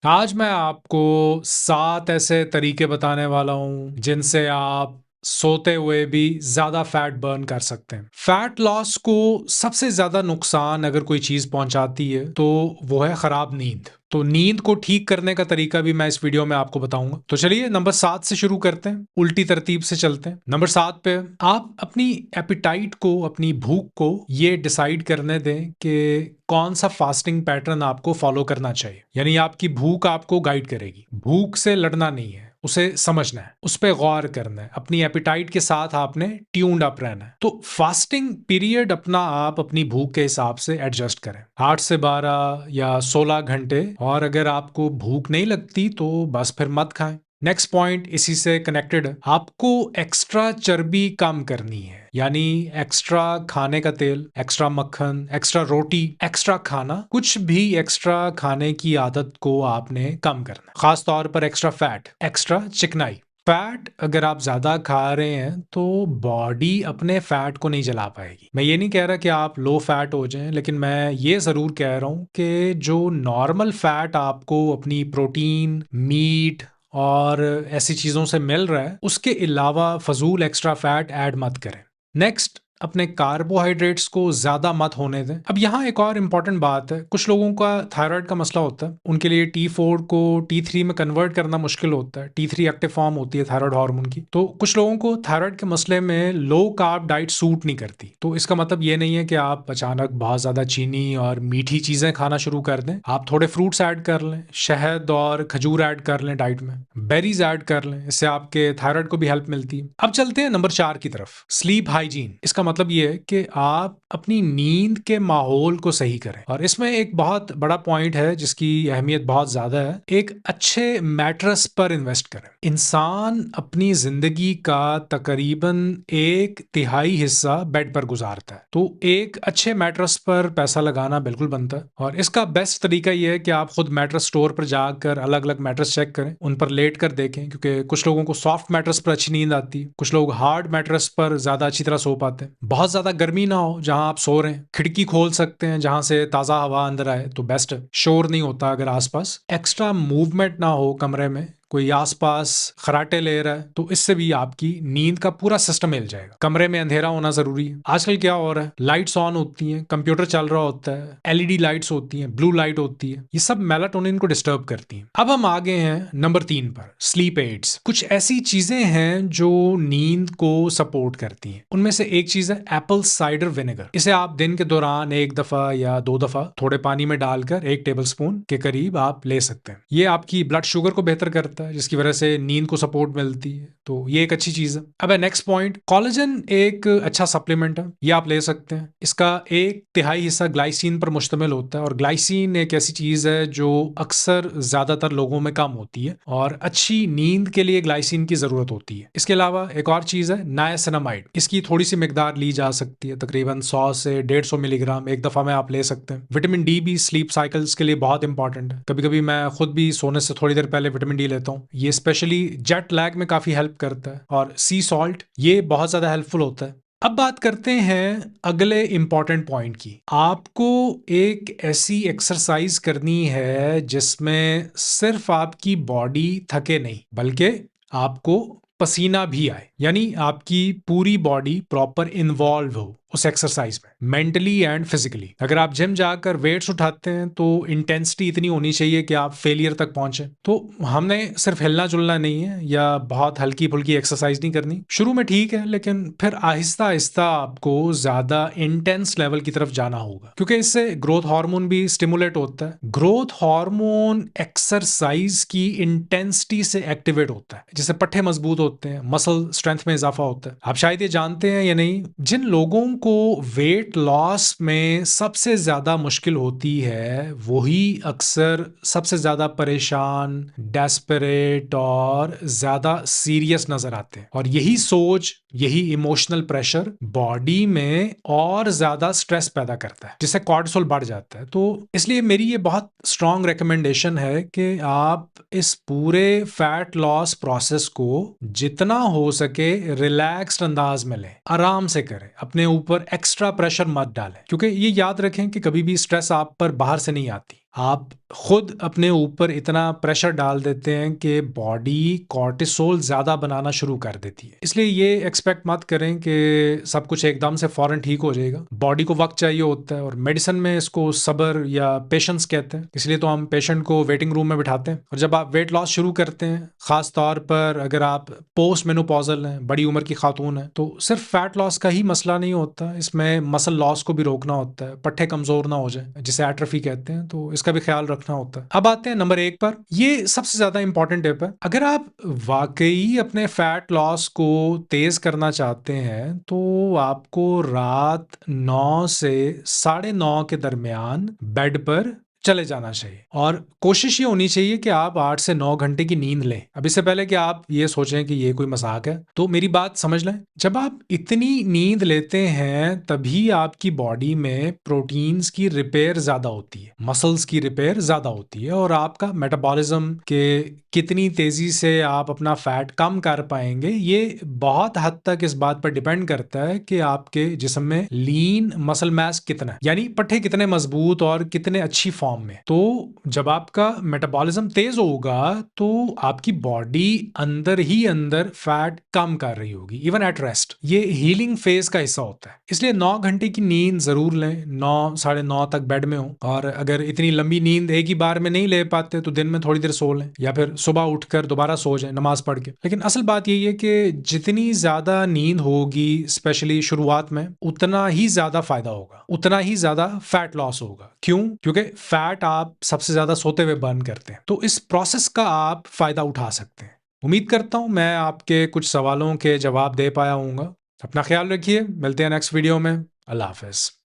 आज मैं आपको 7 ऐसे तरीके बताने वाला हूँ जिनसे आप सोते हुए भी ज़्यादा फैट बर्न कर सकते हैं। फैट लॉस को सबसे ज़्यादा नुकसान अगर कोई चीज़ पहुंचाती है तो वो है खराब नींद। तो नींद को ठीक करने का तरीका भी मैं इस वीडियो में आपको बताऊंगा। तो चलिए नंबर 7 से शुरू करते हैं, उल्टी तरतीब से चलते हैं। नंबर 7 पे आप अपनी एपिटाइट को, अपनी भूख को ये डिसाइड करने दें कि कौन सा फास्टिंग पैटर्न आपको फॉलो करना चाहिए। यानी आपकी भूख आपको गाइड करेगी। भूख से लड़ना नहीं है, उसे समझना है, उस पर गौर करना है। अपनी एपिटाइट के साथ आपने ट्यून्ड अप रहना है। तो फास्टिंग पीरियड अपना आप अपनी भूख के हिसाब से एडजस्ट करें, 8 से 12 या 16 घंटे। और अगर आपको भूख नहीं लगती तो बस फिर मत खाएं। नेक्स्ट पॉइंट इसी से कनेक्टेड है। आपको एक्स्ट्रा चर्बी कम करनी है, यानी एक्स्ट्रा खाने का तेल, एक्स्ट्रा मक्खन, एक्स्ट्रा रोटी, एक्स्ट्रा खाना, कुछ भी एक्स्ट्रा खाने की आदत को आपने कम करना। खास तौर पर एक्स्ट्रा फैट, एक्स्ट्रा चिकनाई। फैट अगर आप ज्यादा खा रहे हैं तो बॉडी अपने फैट को नहीं जला पाएगी। मैं ये नहीं कह रहा कि आप लो फैट हो जाएं, लेकिन मैं ये जरूर कह रहा हूं कि जो नॉर्मल फैट आपको अपनी प्रोटीन, मीट और ऐसी चीजों से मिल रहा है, उसके अलावा फजूल एक्स्ट्रा फैट ऐड मत करें। नेक्स्ट, अपने कार्बोहाइड्रेट्स को ज्यादा मत होने दें। अब यहाँ एक और इम्पॉर्टेंट बात है, कुछ लोगों का थायराइड का मसला होता है, उनके लिए T4 को T3 में कन्वर्ट करना मुश्किल होता है। T3 एक्टिव फॉर्म होती है थायराइड हार्मोन की। तो कुछ लोगों को थायराइड के मसले में लो कार्ब डाइट सूट नहीं करती। तो इसका मतलब ये नहीं है कि आप अचानक बहुत ज्यादा चीनी और मीठी चीजें खाना शुरू कर दें। आप थोड़े फ्रूट्स ऐड कर लें, शहद और खजूर ऐड कर लें डाइट में, बेरीज ऐड कर लें, इससे आपके थायराइड को भी हेल्प मिलती है। अब चलते हैं नंबर 4 की तरफ, स्लीप हाइजीन। इसका मतलब ये है कि आप अपनी नींद के माहौल को सही करें। और इसमें एक बहुत बड़ा पॉइंट है जिसकी अहमियत बहुत ज्यादा है, एक अच्छे मैट्रेस पर इन्वेस्ट करें। इंसान अपनी जिंदगी का तकरीबन 1/3 हिस्सा बेड पर गुजारता है, तो एक अच्छे मैट्रेस पर पैसा लगाना बिल्कुल बनता है। और इसका बेस्ट तरीका यह है कि आप खुद मैट्रेस स्टोर पर जाकर अलग अलग मैट्रेस चेक करें, उन पर लेट कर देखें, क्योंकि कुछ लोगों को सॉफ्ट मैट्रेस पर अच्छी नींद आती है, कुछ लोग हार्ड मैट्रेस पर ज्यादा अच्छी तरह सो पाते हैं। बहुत ज्यादा गर्मी ना हो जहां आप सो रहे हैं, खिड़की खोल सकते हैं जहां से ताजा हवा अंदर आए तो बेस्ट है। शोर नहीं होता अगर आसपास, एक्स्ट्रा मूवमेंट ना हो कमरे में, कोई आसपास खराटे ले रहा है, तो इससे भी आपकी नींद का पूरा सिस्टम हिल जाएगा। कमरे में अंधेरा होना जरूरी है। आजकल क्या हो रहा है, लाइट्स ऑन होती हैं, कंप्यूटर चल रहा होता है, एलईडी लाइट्स होती हैं, ब्लू लाइट होती है, ये सब मेलाटोनिन को डिस्टर्ब करती हैं। अब हम आगे हैं नंबर 3 पर, स्लीप एड्स। कुछ ऐसी चीजें हैं जो नींद को सपोर्ट करती हैं। उनमें से एक चीज है एप्पल साइडर विनेगर। इसे आप दिन के दौरान 1 दफा या 2 दफा थोड़े पानी में डालकर 1 टेबल स्पून के करीब आप ले सकते हैं। ये आपकी ब्लड शुगर को बेहतर करता है, जिसकी वजह से नींद को सपोर्ट मिलती है, तो ये एक अच्छी चीज है। अब है नेक्स्ट पॉइंट, कोलेजन एक अच्छा सप्लीमेंट है, ये आप ले सकते हैं। इसका 1/3 हिस्सा ग्लाइसिन पर मुश्तमिल होता है, और ग्लाइसिन एक ऐसी चीज है जो अक्सर ज्यादातर लोगों में कम होती है, और अच्छी नींद के लिए ग्लाइसिन की जरूरत होती है। इसके अलावा एक और चीज है नायासिनामाइड। इसकी थोड़ी सी मिकदार ली जा सकती है, तकरीबन 100 से 150 मिलीग्राम एक दफा में आप ले सकते हैं। विटामिन डी भी स्लीप साइकिल्स के लिए बहुत इंपॉर्टेंट है। कभी कभी मैं खुद भी सोने से थोड़ी देर पहले विटामिन डी लेता हूँ, ये स्पेशली जेट लैग में काफी हेल्प करता है। और सी सॉल्ट, ये बहुत ज्यादा हेल्पफुल होता है। अब बात करते हैं अगले इंपॉर्टेंट पॉइंट की। आपको एक ऐसी एक्सरसाइज करनी है जिसमें सिर्फ आपकी बॉडी थके नहीं, बल्कि आपको पसीना भी आए, यानी आपकी पूरी बॉडी प्रॉपर इन्वॉल्व हो उस एक्सरसाइज में, मेंटली एंड फिजिकली। अगर आप जिम जाकर वेट्स उठाते हैं तो इंटेंसिटी इतनी होनी चाहिए कि आप फेलियर तक पहुंचे। तो हमने सिर्फ हिलना जुलना नहीं है या बहुत हल्की फुल्की एक्सरसाइज नहीं करनी। शुरू में ठीक है, लेकिन फिर आहिस्ता आहिस्ता आपको ज्यादा इंटेंस लेवल की तरफ जाना होगा, क्योंकि इससे ग्रोथ हार्मोन भी स्टिमुलेट होता है। ग्रोथ हार्मोन एक्सरसाइज की इंटेंसिटी से एक्टिवेट होता है, जिससे पट्टे मजबूत होते हैं, मसल स्ट्रेंथ में इजाफा होता है। आप शायद ये जानते हैं या नहीं, जिन लोगों को वेट लॉस में सबसे ज्यादा मुश्किल होती है वही अक्सर सबसे ज्यादा परेशान, डेस्परेट और ज्यादा सीरियस नजर आते हैं। और यही सोच, यही इमोशनल प्रेशर बॉडी में और ज्यादा स्ट्रेस पैदा करता है, जिससे कॉर्टिसोल बढ़ जाता है। तो इसलिए मेरी ये बहुत स्ट्रांग रिकमेंडेशन है कि आप इस पूरे फैट लॉस प्रोसेस को जितना हो सके रिलैक्स्ड अंदाज में लें, आराम से करें, अपने ऊपर एक्स्ट्रा प्रेशर मत डालें, क्योंकि ये याद रखें कि कभी भी स्ट्रेस आप पर बाहर से नहीं आती, आप खुद अपने ऊपर इतना प्रेशर डाल देते हैं कि बॉडी कॉर्टिसोल ज़्यादा बनाना शुरू कर देती है। इसलिए ये एक्सपेक्ट मत करें कि सब कुछ एकदम से फ़ौरन ठीक हो जाएगा। बॉडी को वक्त चाहिए होता है और मेडिसिन में इसको सब्र या पेशेंस कहते हैं। इसलिए तो हम पेशेंट को वेटिंग रूम में बिठाते हैं। और जब आप वेट लॉस शुरू करते हैं, ख़ास तौर पर अगर आप पोस्ट मेनोपॉजल हैं, बड़ी उम्र की खातून हैं, तो सिर्फ फैट लॉस का ही मसला नहीं होता, इसमें मसल लॉस को भी रोकना होता है, पट्टे कमज़ोर ना हो जाए, जिसे एट्रोफी कहते हैं, तो इसका भी ख्याल रखना होता है। अब आते हैं नंबर 1 पर। ये सबसे ज़्यादा इंपॉर्टेंट टिप है। अगर आप वाकई अपने फैट लॉस को तेज़ करना चाहते हैं, तो आपको रात 9 से 9:30 के दरमियान बेड पर चले जाना चाहिए और कोशिश ये होनी चाहिए कि आप 8 से 9 घंटे की नींद लें। अब इससे पहले कि आप ये सोचें कि ये कोई मजाक है, तो मेरी बात समझ लें। जब आप इतनी नींद लेते हैं, तभी आपकी बॉडी में प्रोटीन्स की रिपेयर ज्यादा होती है, मसल्स की रिपेयर ज्यादा होती है और आपका मेटाबॉलिज्म के कितनी तेजी से आप अपना फैट कम कर पाएंगे, ये बहुत हद तक इस बात पर डिपेंड करता है कि आपके जिस्म में लीन मसल मास कितना है, यानी पट्टे कितने मजबूत और कितने अच्छी फॉर्म में। तो जब आपका मेटाबॉलिज्म तेज होगा, तो आपकी बॉडी अंदर ही अंदर फैट कम कर रही होगी, इवन एट रेस्ट। ये हीलिंग फेज का हिस्सा होता है। इसलिए 9 घंटे की नींद जरूर लें, 9 9:30 तक बेड में हो। और अगर इतनी लंबी नींद एक ही बार में नहीं ले पाते, तो दिन में थोड़ी देर सो लें या फिर सुबह उठकर दोबारा सो जाएं नमाज पढ़ के। लेकिन असल बात यही है कि जितनी ज्यादा नींद होगी, स्पेशली शुरुआत में, उतना ही ज्यादा फायदा होगा, उतना ही ज्यादा फैट लॉस होगा। क्यों? क्योंकि फैट आप सबसे ज्यादा सोते हुए बर्न करते हैं, तो इस प्रोसेस का आप फायदा उठा सकते हैं। उम्मीद करता हूं मैं आपके कुछ सवालों के जवाब दे पाया हूँगा। अपना ख्याल रखिए, मिलते हैं नेक्स्ट वीडियो में। अल्लाह हाफिज।